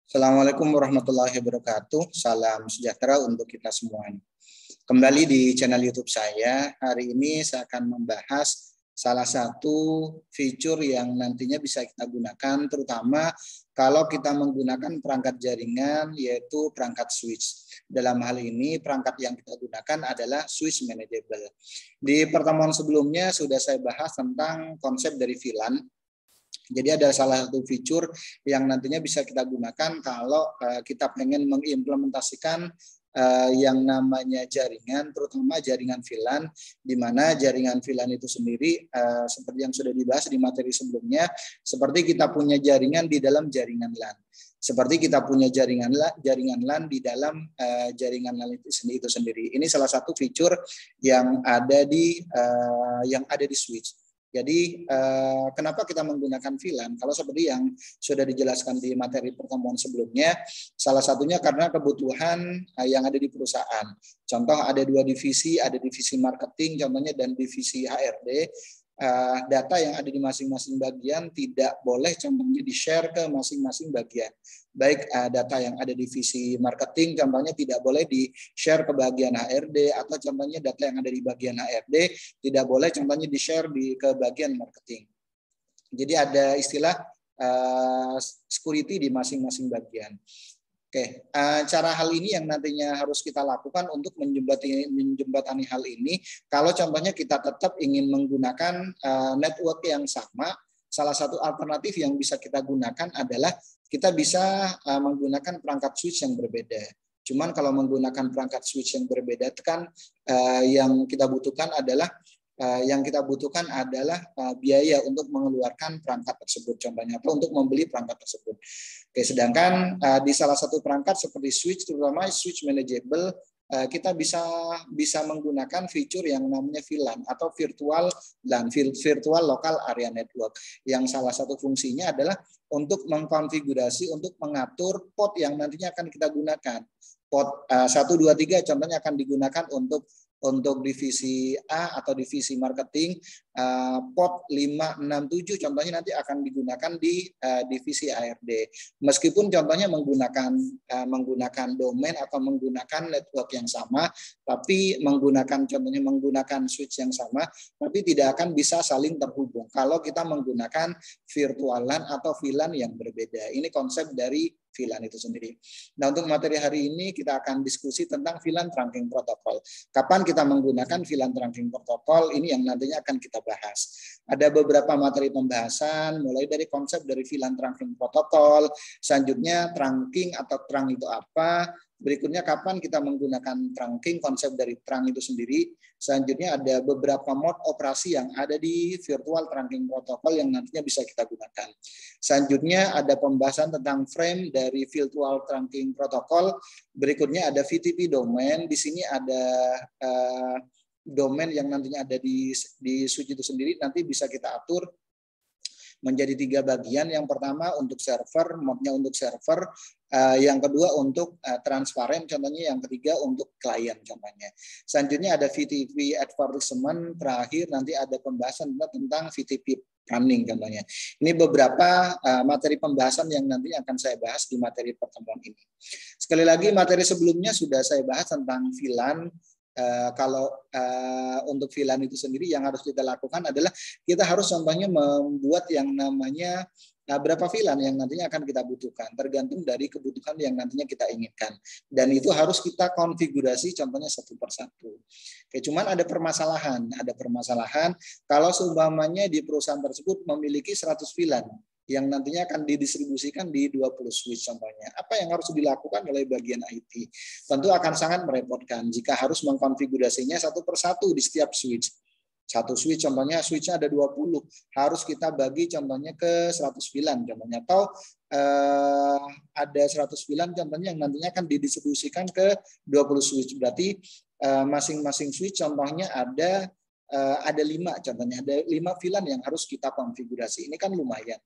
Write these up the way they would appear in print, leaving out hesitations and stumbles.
Assalamualaikum warahmatullahi wabarakatuh. Salam sejahtera untuk kita semuanya. Kembali di channel YouTube saya. Hari ini saya akan membahas salah satu fitur yang nantinya bisa kita gunakan, terutama kalau kita menggunakan perangkat jaringan, yaitu perangkat switch. Dalam hal ini, perangkat yang kita gunakan adalah switch manageable. Di pertemuan sebelumnya sudah saya bahas tentang konsep dari VLAN. Jadi ada salah satu fitur yang nantinya bisa kita gunakan kalau kita pengen mengimplementasikan yang namanya jaringan, terutama jaringan VLAN, di mana jaringan VLAN itu sendiri seperti yang sudah dibahas di materi sebelumnya, seperti kita punya jaringan di dalam jaringan LAN. Seperti kita punya jaringan LAN di dalam jaringan LAN itu sendiri. Ini salah satu fitur yang ada di switch. Jadi kenapa kita menggunakan VLAN? Kalau seperti yang sudah dijelaskan di materi pertemuan sebelumnya, salah satunya karena kebutuhan yang ada di perusahaan. Contoh ada dua divisi, ada divisi marketing contohnya dan divisi HRD. Data yang ada di masing-masing bagian tidak boleh contohnya di-share ke masing-masing bagian. Baik data yang ada di divisi marketing contohnya tidak boleh di-share ke bagian HRD, atau contohnya data yang ada di bagian HRD tidak boleh contohnya di-share ke bagian marketing. Jadi ada istilah security di masing-masing bagian. Oke, cara hal ini yang nantinya harus kita lakukan untuk menjembatani hal ini. Kalau contohnya kita tetap ingin menggunakan network yang sama, salah satu alternatif yang bisa kita gunakan adalah kita bisa menggunakan perangkat switch yang berbeda. Cuman kalau menggunakan perangkat switch yang berbeda, kan yang kita butuhkan adalah biaya untuk mengeluarkan perangkat tersebut, contohnya, atau untuk membeli perangkat tersebut. Oke, sedangkan di salah satu perangkat seperti switch, terutama switch manageable, kita bisa menggunakan fitur yang namanya VLAN atau virtual LAN, virtual local area network, yang salah satu fungsinya adalah untuk mengkonfigurasi, untuk mengatur port yang nantinya akan kita gunakan. Port 1, 2, 3 contohnya akan digunakan untuk divisi A atau divisi marketing, port 5, 6, 7 contohnya nanti akan digunakan di divisi ARD. Meskipun contohnya menggunakan domain atau menggunakan network yang sama, tapi contohnya menggunakan switch yang sama, tapi tidak akan bisa saling terhubung kalau kita menggunakan virtual LAN atau VLAN yang berbeda. Ini konsep dari VLAN itu sendiri. Nah, untuk materi hari ini kita akan diskusi tentang VLAN trunking protocol. Kapan kita menggunakan VLAN trunking protocol, ini yang nantinya akan kita bahas. Ada beberapa materi pembahasan, mulai dari konsep dari VLAN trunking protocol, selanjutnya trunking atau trunk itu apa, berikutnya kapan kita menggunakan trunking, konsep dari trunk itu sendiri. Selanjutnya ada beberapa mode operasi yang ada di virtual trunking protocol yang nantinya bisa kita gunakan. Selanjutnya ada pembahasan tentang frame dari virtual trunking protocol. Berikutnya ada VTP domain. Di sini ada domain yang nantinya ada di switch itu sendiri, nanti bisa kita atur menjadi 3 bagian. Yang pertama untuk server, mode-nya untuk server, yang kedua untuk transparent contohnya, yang ketiga untuk klien contohnya. Selanjutnya ada VTP advertisement, terakhir nanti ada pembahasan tentang VTP running contohnya. Ini beberapa materi pembahasan yang nanti akan saya bahas di materi pertemuan ini. Sekali lagi materi sebelumnya sudah saya bahas tentang VLAN. Kalau untuk VLAN itu sendiri yang harus kita lakukan adalah kita harus contohnya membuat yang namanya berapa VLAN yang nantinya akan kita butuhkan, tergantung dari kebutuhan yang nantinya kita inginkan, dan itu harus kita konfigurasi contohnya satu persatu. Oke, cuman ada permasalahan kalau seumpamanya di perusahaan tersebut memiliki 100 VLAN yang nantinya akan didistribusikan di 20 switch contohnya. Apa yang harus dilakukan oleh bagian IT? Tentu akan sangat merepotkan jika harus mengkonfigurasinya satu persatu di setiap switch. Satu switch contohnya switchnya ada 20, harus kita bagi contohnya ke 100 VLAN contohnya, atau ada 100 VLAN contohnya yang nantinya akan didistribusikan ke 20 switch. Berarti masing-masing switch contohnya ada 5 contohnya, ada 5 VLAN yang harus kita konfigurasi. Ini kan lumayan.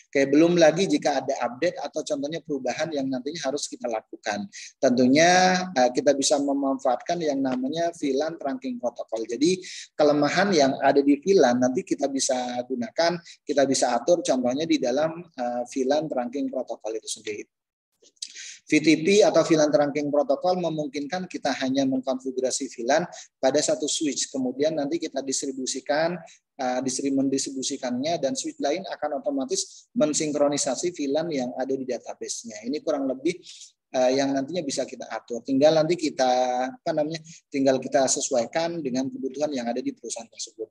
Oke, belum lagi jika ada update atau contohnya perubahan yang nantinya harus kita lakukan. Tentunya kita bisa memanfaatkan yang namanya VLAN trunking protocol. Jadi kelemahan yang ada di VLAN nanti kita bisa gunakan, kita bisa atur contohnya di dalam VLAN trunking protocol itu sendiri. VTP atau VLAN Trunking Protocol memungkinkan kita hanya mengkonfigurasi VLAN pada satu switch, kemudian nanti kita mendistribusikannya, dan switch lain akan otomatis mensinkronisasi VLAN yang ada di database-nya. Ini kurang lebih yang nantinya bisa kita atur. Tinggal nanti kita tinggal kita sesuaikan dengan kebutuhan yang ada di perusahaan tersebut.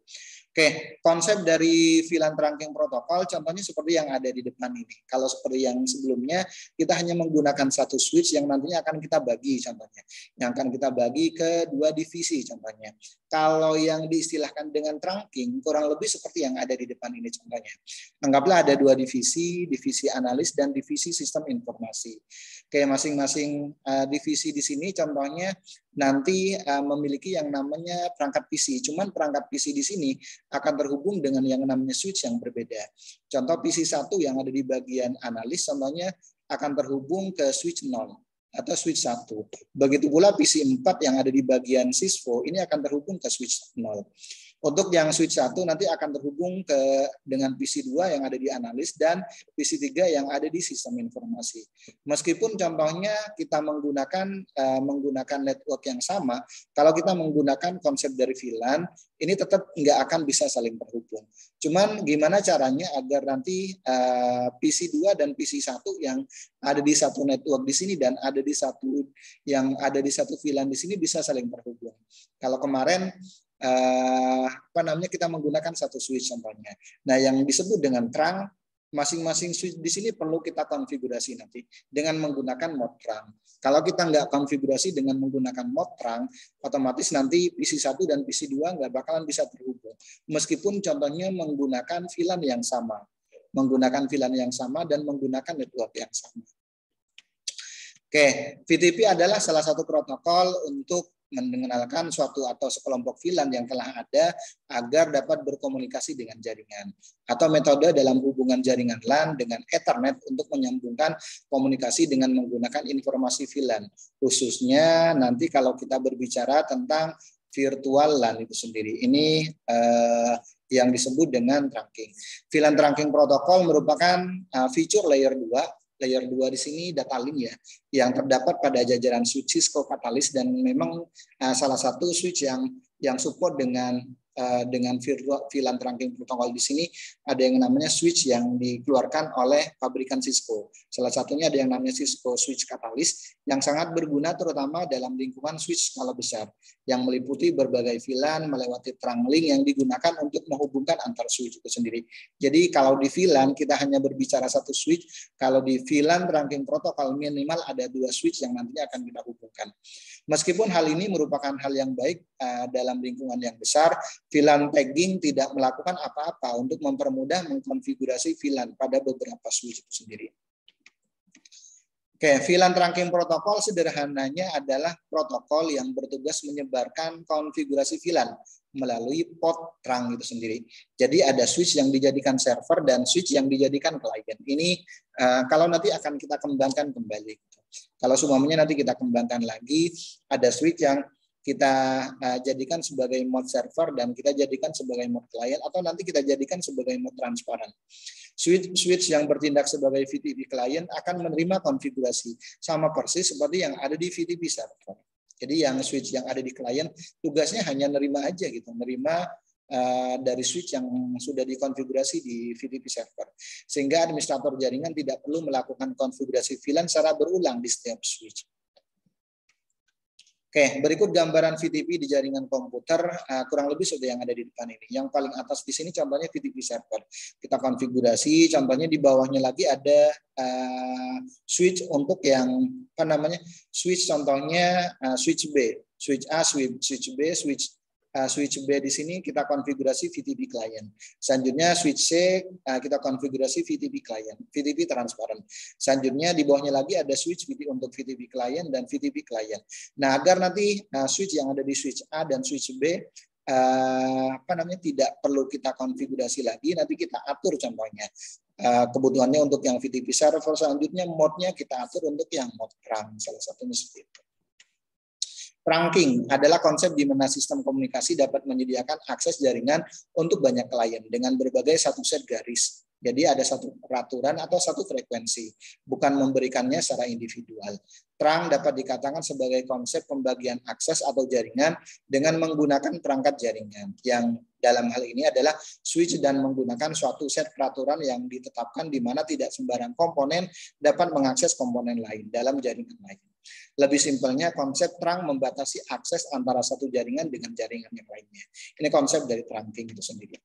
Oke, konsep dari VLAN Trunking Protocol contohnya seperti yang ada di depan ini. Kalau seperti yang sebelumnya, kita hanya menggunakan satu switch yang nantinya akan kita bagi contohnya. Yang akan kita bagi ke dua divisi contohnya. Kalau yang diistilahkan dengan trunking kurang lebih seperti yang ada di depan ini contohnya. Anggaplah ada dua divisi, divisi analis dan divisi sistem informasi. Oke, masing-masing divisi di sini contohnya nanti memiliki yang namanya perangkat PC. Cuman perangkat PC di sini akan terhubung dengan yang namanya switch yang berbeda. Contoh PC 1 yang ada di bagian analis contohnya akan terhubung ke switch 0 atau switch 1. Begitu pula PC 4 yang ada di bagian sysfo ini akan terhubung ke switch 0. Untuk yang switch 1 nanti akan terhubung dengan PC 2 yang ada di analis dan PC 3 yang ada di sistem informasi. Meskipun contohnya kita menggunakan network yang sama, kalau kita menggunakan konsep dari VLAN, ini tetap nggak akan bisa saling terhubung. Cuman gimana caranya agar nanti PC 2 dan PC 1 yang ada di satu network di sini dan ada di satu VLAN di sini bisa saling terhubung. Kalau kemarin kita menggunakan satu switch contohnya. Nah, yang disebut dengan trunk, masing-masing switch di sini perlu kita konfigurasi nanti dengan menggunakan mode trunk. Kalau kita nggak konfigurasi dengan menggunakan mode trunk, otomatis nanti PC 1 dan PC 2 nggak bakalan bisa terhubung. Meskipun contohnya menggunakan VLAN yang sama. Dan menggunakan network yang sama. Oke, VTP adalah salah satu protokol untuk mengenalkan suatu atau sekelompok VLAN yang telah ada agar dapat berkomunikasi dengan jaringan, atau metode dalam hubungan jaringan LAN dengan Ethernet untuk menyambungkan komunikasi dengan menggunakan informasi VLAN, khususnya nanti kalau kita berbicara tentang virtual LAN itu sendiri. Ini yang disebut dengan trunking. VLAN Trunking Protocol merupakan fitur layer 2. Layer 2 di sini data link ya, yang terdapat pada jajaran switch Cisco Catalyst, dan memang salah satu switch yang support dengan VLAN Trunking Protocol di sini ada yang namanya switch yang dikeluarkan oleh pabrikan Cisco. Salah satunya ada yang namanya Cisco Switch Catalyst yang sangat berguna terutama dalam lingkungan switch skala besar yang meliputi berbagai VLAN melewati trunk link yang digunakan untuk menghubungkan antar switch itu sendiri. Jadi kalau di VLAN kita hanya berbicara satu switch, kalau di VLAN Trunking Protocol minimal ada dua switch yang nantinya akan kita hubungkan. Meskipun hal ini merupakan hal yang baik dalam lingkungan yang besar, VLAN tagging tidak melakukan apa-apa untuk mempermudah mengkonfigurasi VLAN pada beberapa switch itu sendiri. Oke, VLAN Trunking Protocol sederhananya adalah protokol yang bertugas menyebarkan konfigurasi VLAN melalui port trunk itu sendiri. Jadi ada switch yang dijadikan server dan switch yang dijadikan client. Ini kalau nanti akan kita kembangkan kembali. Kalau semuanya nanti kita kembangkan lagi, ada switch yang kita jadikan sebagai mode server dan kita jadikan sebagai mode client, atau nanti kita jadikan sebagai mode transparan. Switch yang bertindak sebagai VTP client akan menerima konfigurasi sama persis seperti yang ada di VTP server. Jadi yang switch yang ada di client tugasnya hanya nerima aja gitu, nerima dari switch yang sudah dikonfigurasi di VTP server, sehingga administrator jaringan tidak perlu melakukan konfigurasi VLAN secara berulang di setiap switch. Oke, berikut gambaran VTP di jaringan komputer, kurang lebih sudah yang ada di depan ini. Yang paling atas di sini contohnya VTP server. Kita konfigurasi, contohnya di bawahnya lagi ada switch untuk yang switch contohnya switch B, switch A, switch B, switch B di sini kita konfigurasi VTP client. Selanjutnya switch C kita konfigurasi VTP client, VTP transparan. Selanjutnya di bawahnya lagi ada switch untuk VTP client dan VTP client. Nah, agar nanti switch yang ada di switch A dan switch B tidak perlu kita konfigurasi lagi, nanti kita atur contohnya kebutuhannya untuk yang VTP server. Selanjutnya mode-nya kita atur untuk yang mode trunk, salah satunya seperti itu. Trunking adalah konsep di mana sistem komunikasi dapat menyediakan akses jaringan untuk banyak klien dengan berbagai satu set garis Jadi ada satu peraturan atau satu frekuensi, bukan memberikannya secara individual. Trunk dapat dikatakan sebagai konsep pembagian akses atau jaringan dengan menggunakan perangkat jaringan, yang dalam hal ini adalah switch dan menggunakan suatu set peraturan yang ditetapkan di mana tidak sembarang komponen dapat mengakses komponen lain dalam jaringan lain. Lebih simpelnya, konsep trunk membatasi akses antara satu jaringan dengan jaringan yang lainnya. Ini konsep dari trunking itu sendiri.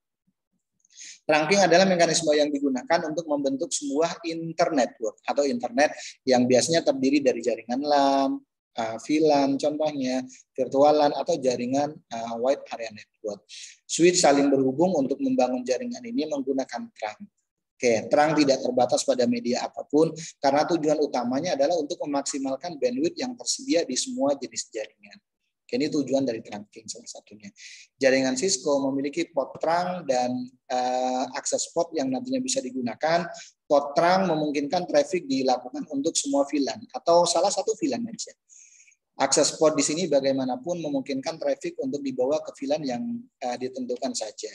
Trunking adalah mekanisme yang digunakan untuk membentuk sebuah internet network atau internet yang biasanya terdiri dari jaringan LAN, VLAN contohnya, virtual LAN atau jaringan wide area network. Switch saling berhubung untuk membangun jaringan ini menggunakan trunk. Oke, trunk tidak terbatas pada media apapun karena tujuan utamanya adalah untuk memaksimalkan bandwidth yang tersedia di semua jenis jaringan. Ini tujuan dari trunking salah satunya. Jaringan Cisco memiliki port trunk dan akses port yang nantinya bisa digunakan. Port trunk memungkinkan traffic dilakukan untuk semua VLAN atau salah satu VLAN saja. Akses port di sini bagaimanapun memungkinkan traffic untuk dibawa ke VLAN yang ditentukan saja.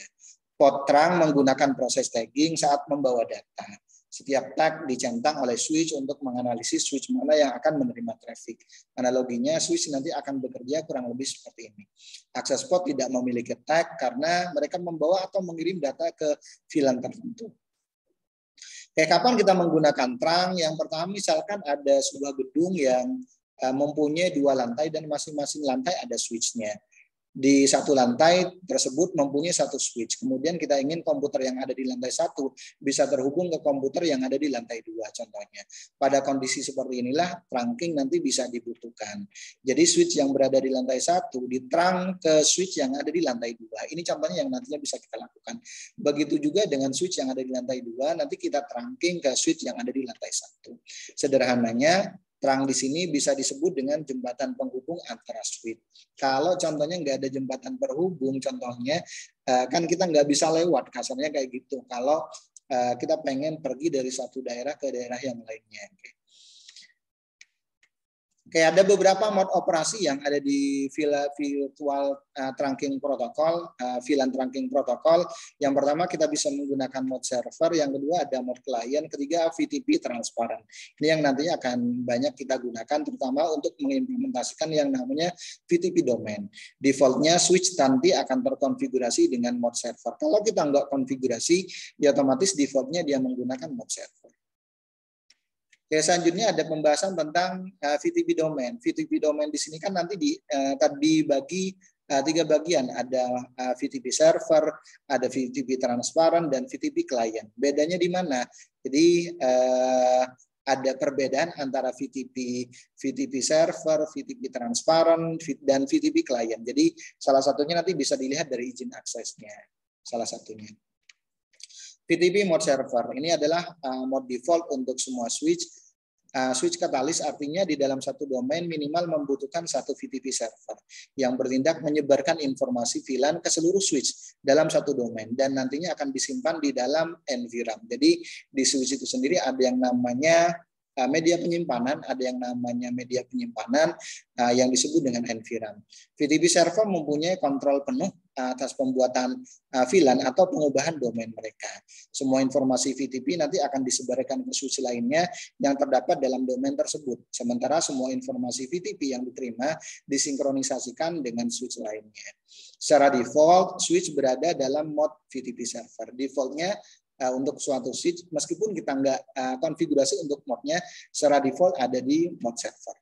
Port trunk menggunakan proses tagging saat membawa data. Setiap tag dicentang oleh switch untuk menganalisis switch mana yang akan menerima traffic. Analoginya, switch nanti akan bekerja kurang lebih seperti ini. Akses port tidak memiliki tag karena mereka membawa atau mengirim data ke VLAN tertentu. Kayak kapan kita menggunakan trunk? Yang pertama, misalkan ada sebuah gedung yang mempunyai 2 lantai dan masing-masing lantai ada switch-nya. Di satu lantai tersebut mempunyai satu switch. Kemudian kita ingin komputer yang ada di lantai 1 bisa terhubung ke komputer yang ada di lantai 2 contohnya. Pada kondisi seperti inilah trunking nanti bisa dibutuhkan. Jadi switch yang berada di lantai 1 ditrunk ke switch yang ada di lantai 2. Ini contohnya yang nantinya bisa kita lakukan. Begitu juga dengan switch yang ada di lantai 2, nanti kita trunking ke switch yang ada di lantai 1. Sederhananya, trunk di sini bisa disebut dengan jembatan penghubung antara switch. Kalau contohnya nggak ada jembatan penghubung, contohnya kan kita nggak bisa lewat, kasarnya kayak gitu. Kalau kita pengen pergi dari satu daerah ke daerah yang lainnya. Oke, ada beberapa mode operasi yang ada di virtual trunking protokol, VLAN trunking protokol. Yang pertama kita bisa menggunakan mode server, yang kedua ada mode client, ketiga VTP transparan. Ini yang nantinya akan banyak kita gunakan, terutama untuk mengimplementasikan yang namanya VTP domain. Defaultnya switch nanti akan terkonfigurasi dengan mode server. Kalau kita nggak konfigurasi, ya otomatis defaultnya dia menggunakan mode server. Oke, selanjutnya ada pembahasan tentang VTP domain. VTP domain di sini kan nanti dibagi 3 bagian. Ada VTP server, ada VTP transparan, dan VTP client. Bedanya di mana? Jadi ada perbedaan antara VTP server, VTP transparan, dan VTP client. Jadi salah satunya nanti bisa dilihat dari izin aksesnya. Salah satunya. VTP mode server ini adalah mode default untuk semua switch. Switch katalis artinya di dalam satu domain minimal membutuhkan satu VTP server yang bertindak menyebarkan informasi VLAN ke seluruh switch dalam satu domain dan nantinya akan disimpan di dalam NVRAM. Jadi di switch itu sendiri ada yang namanya media penyimpanan, ada yang namanya media penyimpanan yang disebut dengan NVRAM. VTP server mempunyai kontrol penuh atas pembuatan VLAN atau pengubahan domain mereka. Semua informasi VTP nanti akan disebarkan ke switch lainnya yang terdapat dalam domain tersebut. Sementara semua informasi VTP yang diterima disinkronisasikan dengan switch lainnya. Secara default, switch berada dalam mode VTP server. Defaultnya untuk suatu switch, meskipun kita nggak konfigurasi untuk mode-nya, secara default ada di mode server.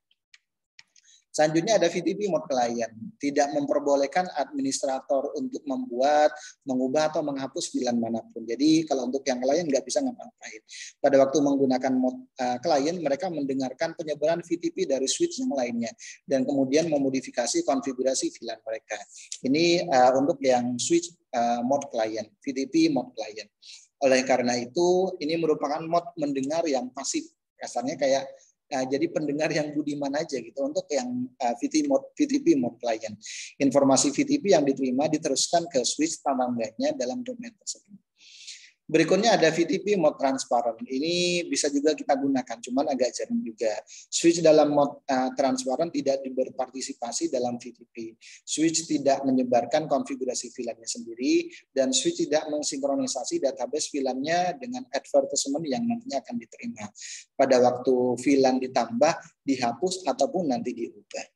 Selanjutnya ada VTP mode client. Tidak memperbolehkan administrator untuk membuat, mengubah, atau menghapus VLAN manapun. Jadi kalau untuk yang client nggak bisa ngapa-ngapain. Pada waktu menggunakan mode client, mereka mendengarkan penyebaran VTP dari switch yang lainnya. Dan kemudian memodifikasi konfigurasi VLAN mereka. Ini untuk yang switch mode client, VTP mode client. Oleh karena itu, ini merupakan mode mendengar yang pasif. Kasarnya kayak jadi pendengar yang budiman aja gitu untuk yang VTP mode client. Informasi VTP yang diterima diteruskan ke switch tetangganya dalam domain tersebut. Berikutnya ada VTP mode transparan. Ini bisa juga kita gunakan, cuman agak jarang juga. Switch dalam mode transparan tidak berpartisipasi dalam VTP. Switch tidak menyebarkan konfigurasi VLAN-nya sendiri, dan switch tidak mensinkronisasi database VLAN-nya dengan advertisement yang nantinya akan diterima. Pada waktu VLAN ditambah, dihapus, ataupun nanti diubah.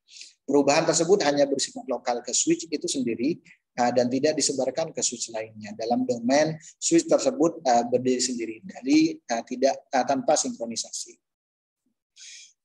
Perubahan tersebut hanya bersifat lokal ke switch itu sendiri, dan tidak disebarkan ke switch lainnya. Dalam domain switch tersebut berdiri sendiri, jadi tidak tanpa sinkronisasi.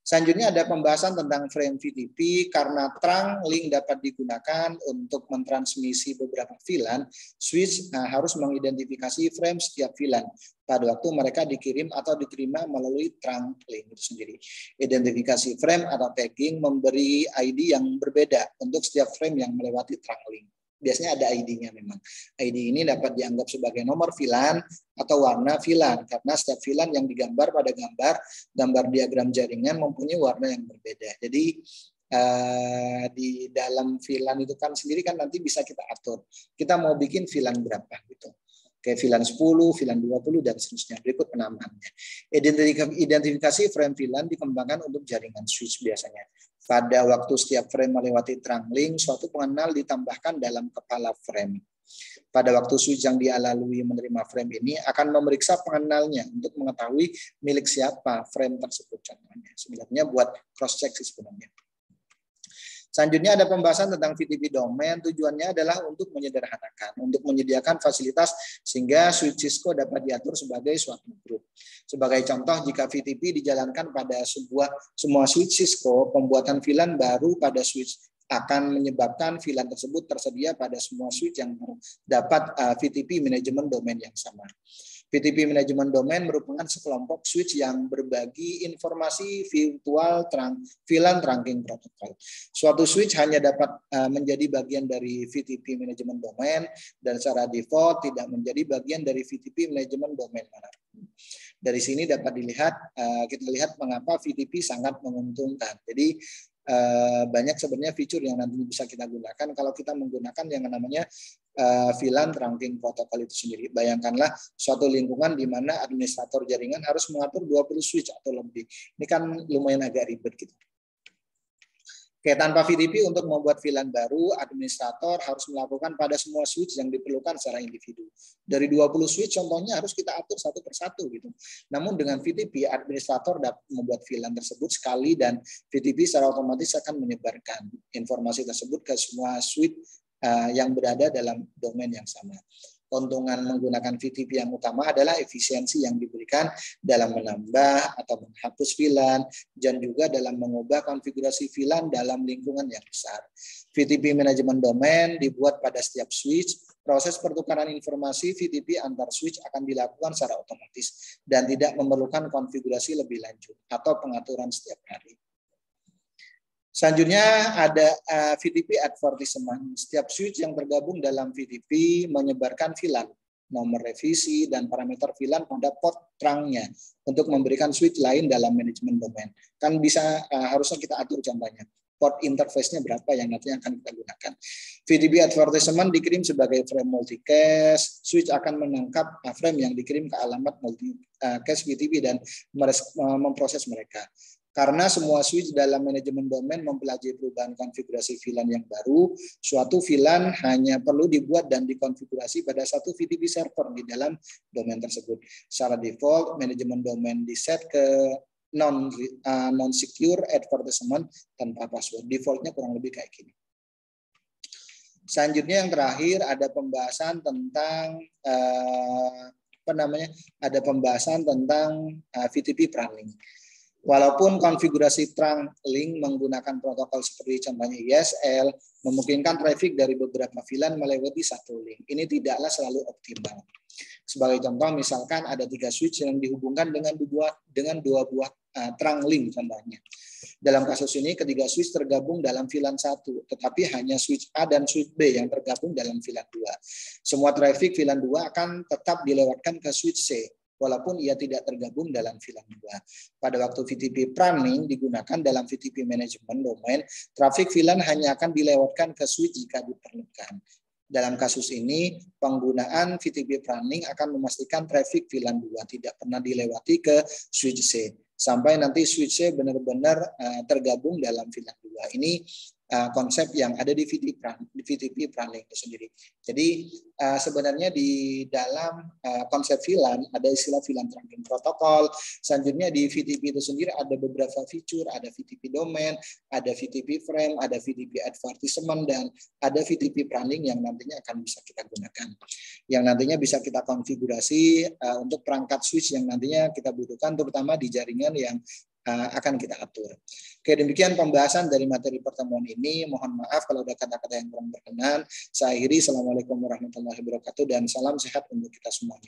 Selanjutnya ada pembahasan tentang frame VTP. Karena trunk link dapat digunakan untuk mentransmisi beberapa VLAN, switch harus mengidentifikasi frame setiap VLAN pada waktu mereka dikirim atau diterima melalui trunk link itu sendiri. Identifikasi frame atau tagging memberi ID yang berbeda untuk setiap frame yang melewati trunk link. Biasanya ada ID-nya memang. ID ini dapat dianggap sebagai nomor VLAN atau warna VLAN, karena setiap VLAN yang digambar pada gambar diagram jaringan mempunyai warna yang berbeda. Jadi di dalam VLAN itu kan sendiri kan nanti bisa kita atur. Kita mau bikin VLAN berapa gitu. Kayak VLAN 10, VLAN 20, dan seterusnya. Berikut penamaannya. Identifikasi frame VLAN dikembangkan untuk jaringan switch biasanya. Pada waktu setiap frame melewati trunk link, suatu pengenal ditambahkan dalam kepala frame. Pada waktu switch yang dia lalui menerima frame ini akan memeriksa pengenalnya untuk mengetahui milik siapa frame tersebut contohnya. Sebenarnya buat cross check sih sebenarnya. Selanjutnya ada pembahasan tentang VTP domain. Tujuannya adalah untuk menyederhanakan, untuk menyediakan fasilitas sehingga switch Cisco dapat diatur sebagai suatu grup. Sebagai contoh, jika VTP dijalankan pada semua switch Cisco, pembuatan VLAN baru pada switch akan menyebabkan VLAN tersebut tersedia pada semua switch yang dapat VTP manajemen domain yang sama. VTP manajemen domain merupakan sekelompok switch yang berbagi informasi virtual VLAN trunking protokol. Suatu switch hanya dapat menjadi bagian dari VTP manajemen domain dan secara default tidak menjadi bagian dari VTP manajemen domain manapun. Dari sini dapat dilihat, kita lihat mengapa VTP sangat menguntungkan. Jadi banyak sebenarnya fitur yang nanti bisa kita gunakan kalau kita menggunakan yang namanya VLAN trunking protokol itu sendiri. Bayangkanlah suatu lingkungan di mana administrator jaringan harus mengatur 20 switch atau lebih. Ini kan lumayan agak ribet gitu. Oke, tanpa VTP untuk membuat VLAN baru, administrator harus melakukan pada semua switch yang diperlukan secara individu. Dari 20 switch contohnya harus kita atur satu persatu gitu. Namun dengan VTP, administrator dapat membuat VLAN tersebut sekali dan VTP secara otomatis akan menyebarkan informasi tersebut ke semua switch yang berada dalam domain yang sama. Keuntungan menggunakan VTP yang utama adalah efisiensi yang diberikan dalam menambah atau menghapus VLAN dan juga dalam mengubah konfigurasi VLAN dalam lingkungan yang besar. VTP manajemen domain dibuat pada setiap switch. Proses pertukaran informasi VTP antar switch akan dilakukan secara otomatis dan tidak memerlukan konfigurasi lebih lanjut atau pengaturan setiap hari. Selanjutnya ada VTP advertisement. Setiap switch yang tergabung dalam VTP menyebarkan VLAN, nomor revisi, dan parameter VLAN pada port trunknya untuk memberikan switch lain dalam manajemen domain. Kan bisa harusnya kita atur contohnya. Port interface-nya berapa yang nantinya akan kita gunakan. VTP advertisement dikirim sebagai frame multicast. Switch akan menangkap frame yang dikirim ke alamat multicast VTP dan memproses mereka. Karena semua switch dalam manajemen domain mempelajari perubahan konfigurasi VLAN yang baru, suatu VLAN hanya perlu dibuat dan dikonfigurasi pada satu VTP server di dalam domain tersebut. Secara default, manajemen domain diset ke non-secure advertisement tanpa password. Defaultnya kurang lebih kayak gini. Selanjutnya yang terakhir ada pembahasan tentang ada pembahasan tentang VTP running. Walaupun konfigurasi trunk link menggunakan protokol seperti contohnya ISL, memungkinkan traffic dari beberapa VLAN melewati satu link. Ini tidaklah selalu optimal. Sebagai contoh, misalkan ada 3 switch yang dihubungkan dengan dua buah trunk link contohnya. Dalam kasus ini, ketiga switch tergabung dalam VLAN 1, tetapi hanya switch A dan switch B yang tergabung dalam VLAN 2. Semua traffic VLAN 2 akan tetap dilewatkan ke switch C, walaupun ia tidak tergabung dalam VLAN 2. Pada waktu VTP running digunakan dalam VTP manajemen domain, traffic VLAN hanya akan dilewatkan ke switch jika diperlukan. Dalam kasus ini, penggunaan VTP Planning akan memastikan traffic VLAN 2 tidak pernah dilewati ke switch C, sampai nanti switch C benar-benar tergabung dalam VLAN 2. Ini konsep yang ada di VTP Planning itu sendiri. Jadi sebenarnya di dalam konsep VLAN ada istilah VLAN Trunking Protocol. Selanjutnya di VTP itu sendiri ada beberapa fitur, ada VTP Domain, ada VTP Frame, ada VTP Advertisement, dan ada VTP Planning yang nantinya akan bisa kita gunakan. Yang nantinya bisa kita konfigurasi untuk perangkat switch yang nantinya kita butuhkan, terutama di jaringan yang akan kita atur. Oke, demikian pembahasan dari materi pertemuan ini. Mohon maaf kalau ada kata-kata yang kurang berkenan. Saya akhiri. Assalamualaikum warahmatullahi wabarakatuh dan salam sehat untuk kita semuanya.